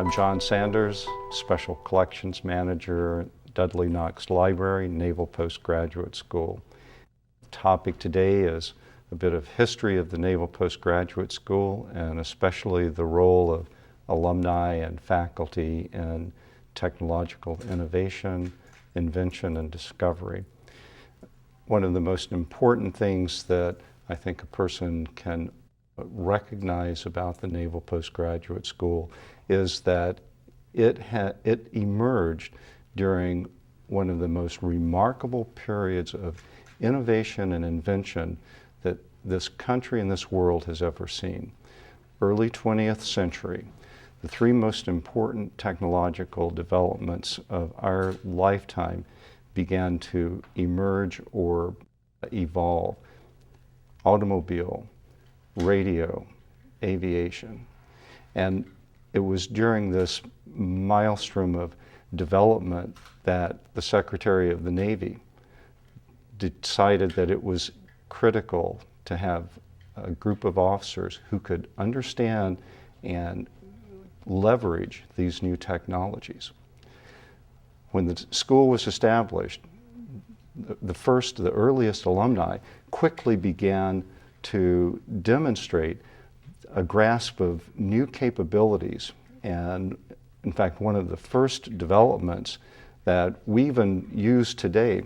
I'm John Sanders, Special Collections Manager at Dudley Knox Library, Naval Postgraduate School. The topic today is a bit of history of the Naval Postgraduate School, and especially the role of alumni and faculty in technological innovation, invention, and discovery. One of the most important things that I think a person can recognize about the Naval Postgraduate School is that it emerged during one of the most remarkable periods of innovation and invention that this country and this world has ever seen. Early 20th century, the three most important technological developments of our lifetime began to emerge or evolve: automobile, radio, aviation. And it was during this maelstrom of development that the Secretary of the Navy decided that it was critical to have a group of officers who could understand and leverage these new technologies. When the school was established, the earliest alumni quickly began to demonstrate a grasp of new capabilities. And in fact, one of the first developments that we even use today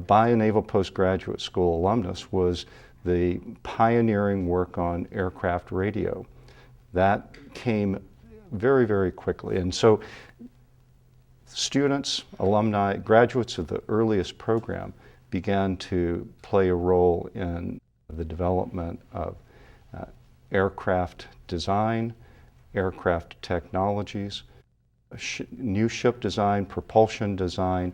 by a Naval Postgraduate School alumnus was the pioneering work on aircraft radio. That came very, very quickly. And so students, alumni, graduates of the earliest program began to play a role in the development of aircraft design, aircraft technologies, new ship design, propulsion design,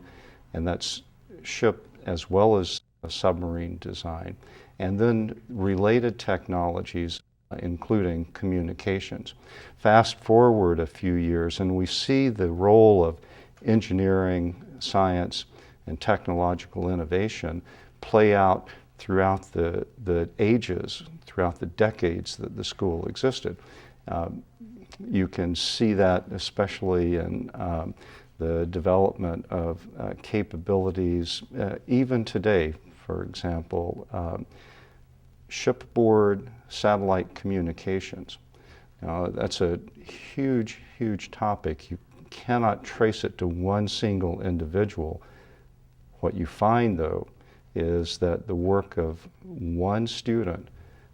and that's ship as well as submarine design, and then related technologies, including communications. Fast forward a few years, and we see the role of engineering, science, and technological innovation play out throughout the ages, throughout the decades that the school existed. You can see that especially in the development of capabilities, even today. For example, shipboard satellite communications. Now, that's a huge, huge topic. You cannot trace it to one single individual. What you find, though, is that the work of one student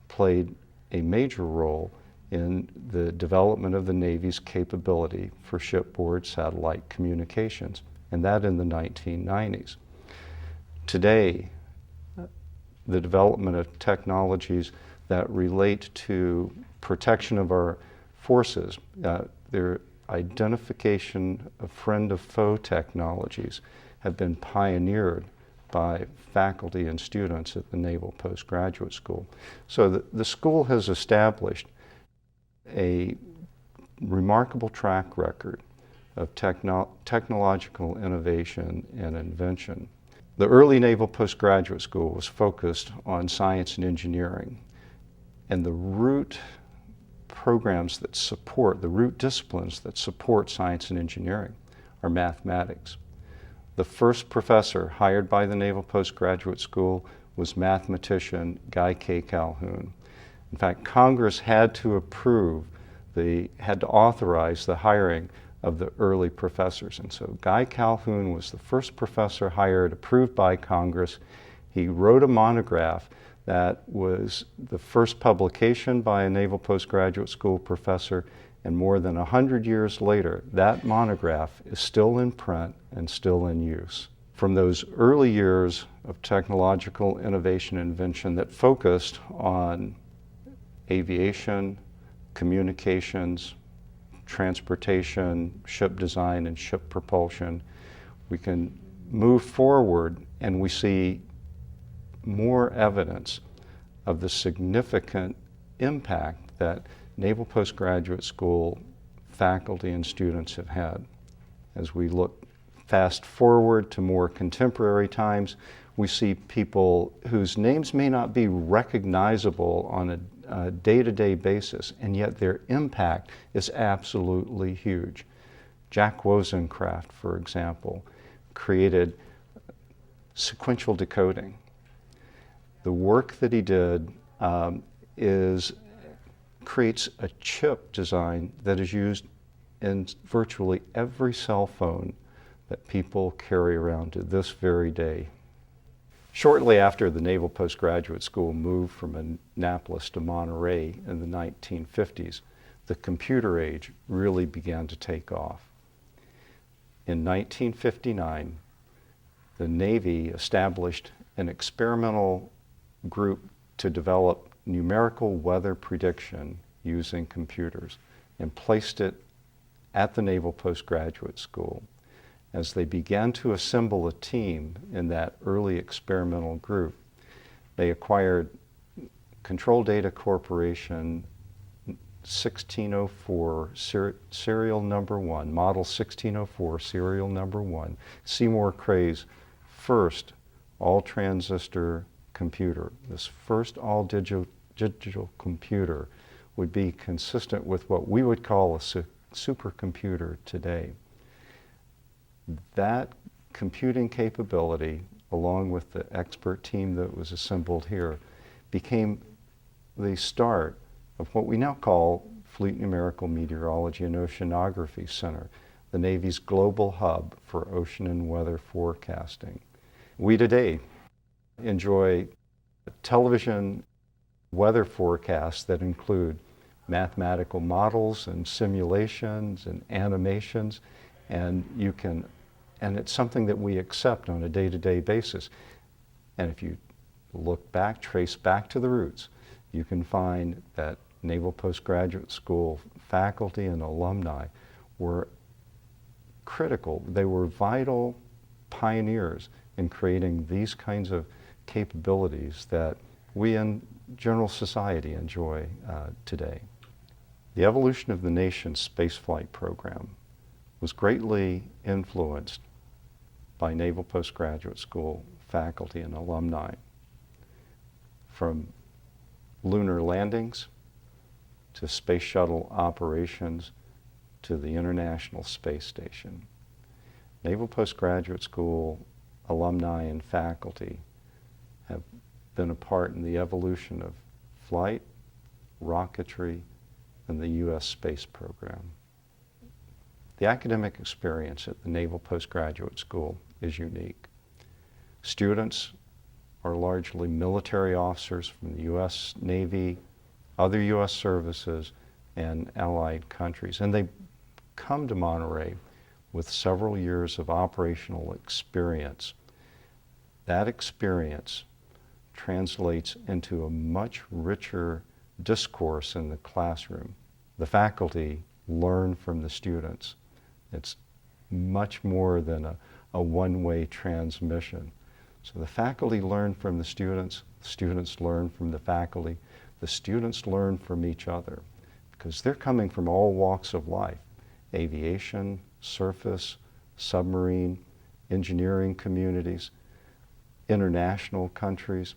played a major role in the development of the Navy's capability for shipboard satellite communications, and that in the 1990s. Today, the development of technologies that relate to protection of our forces, their identification of friend of foe technologies have been pioneered by faculty and students at the Naval Postgraduate School. So the school has established a remarkable track record of technological innovation and invention. The early Naval Postgraduate School was focused on science and engineering, and the root programs that support, the root disciplines that support science and engineering are mathematics. The first professor hired by the Naval Postgraduate School was mathematician Guy K. Calhoun. In fact, Congress had to authorize the hiring of the early professors. And so Guy Calhoun was the first professor hired, approved by Congress. He wrote a monograph that was the first publication by a Naval Postgraduate School professor, and more than 100 years later, that monograph is still in print and still in use. From those early years of technological innovation and invention that focused on aviation, communications, transportation, ship design, and ship propulsion, we can move forward and we see more evidence of the significant impact that Naval Postgraduate School faculty and students have had. As we look fast forward to more contemporary times, we see people whose names may not be recognizable on a a day-to-day basis, and yet their impact is absolutely huge. Jack Wozencraft, for example, created sequential decoding. The work that he did creates a chip design that is used in virtually every cell phone that people carry around to this very day. Shortly after the Naval Postgraduate School moved from Annapolis to Monterey in the 1950s, the computer age really began to take off. In 1959, the Navy established an experimental group to develop numerical weather prediction using computers and placed it at the Naval Postgraduate School. As they began to assemble a team in that early experimental group, they acquired Control Data Corporation 1604 serial number 1, model 1604 serial number 1, Seymour Cray's first all-transistor computer. This first all-digital computer would be consistent with what we would call a supercomputer today. That computing capability, along with the expert team that was assembled here, became the start of what we now call Fleet Numerical Meteorology and Oceanography Center, the Navy's global hub for ocean and weather forecasting. We today enjoy television weather forecasts that include mathematical models and simulations and animations, and it's something that we accept on a day-to-day basis. And if you look back, trace back to the roots, you can find that Naval Postgraduate School faculty and alumni were critical. They were vital pioneers in creating these kinds of capabilities that we in general society enjoy today. The evolution of the nation's spaceflight program was greatly influenced by Naval Postgraduate School faculty and alumni. From lunar landings to space shuttle operations to the International Space Station. Naval Postgraduate School alumni and faculty have been a part in the evolution of flight, rocketry, and the U.S. space program. The academic experience at the Naval Postgraduate School is unique. Students are largely military officers from the U.S. Navy, other U.S. services, and allied countries. And they come to Monterey with several years of operational experience. That experience translates into a much richer discourse in the classroom. The faculty learn from the students. It's much more than a one-way transmission. So the faculty learn from the students learn from the faculty, the students learn from each other, because they're coming from all walks of life: aviation, surface, submarine, engineering communities, international countries.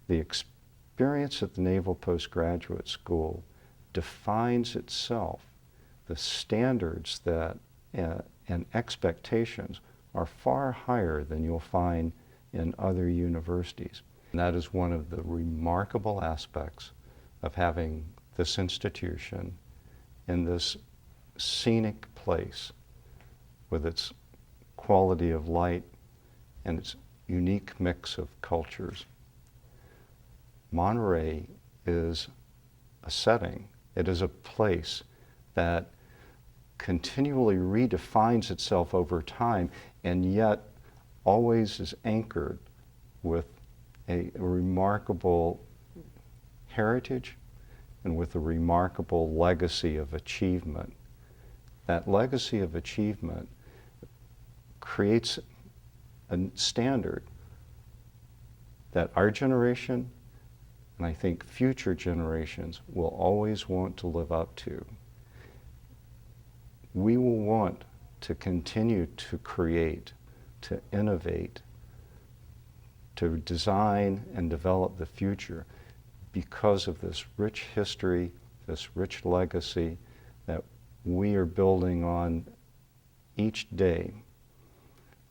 The experience at the Naval Postgraduate School defines itself. The standards and expectations are far higher than you'll find in other universities. And that is one of the remarkable aspects of having this institution in this scenic place with its quality of light and its unique mix of cultures. Monterey is a setting, it is a place that continually redefines itself over time, and yet always is anchored with a remarkable heritage and with a remarkable legacy of achievement. That legacy of achievement creates a standard that our generation, and I think future generations, will always want to live up to. We will want to continue to create, to innovate, to design and develop the future because of this rich history, this rich legacy that we are building on each day.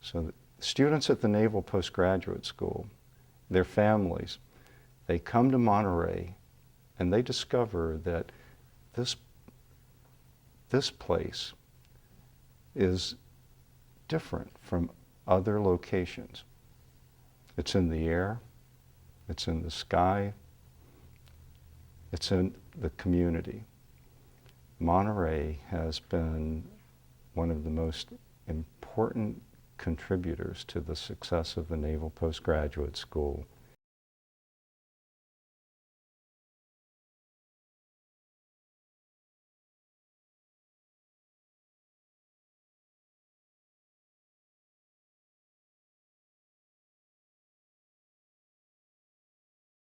So the students at the Naval Postgraduate School, their families, they come to Monterey and they discover that this place is different from other locations. It's in the air, it's in the sky, it's in the community. Monterey has been one of the most important contributors to the success of the Naval Postgraduate School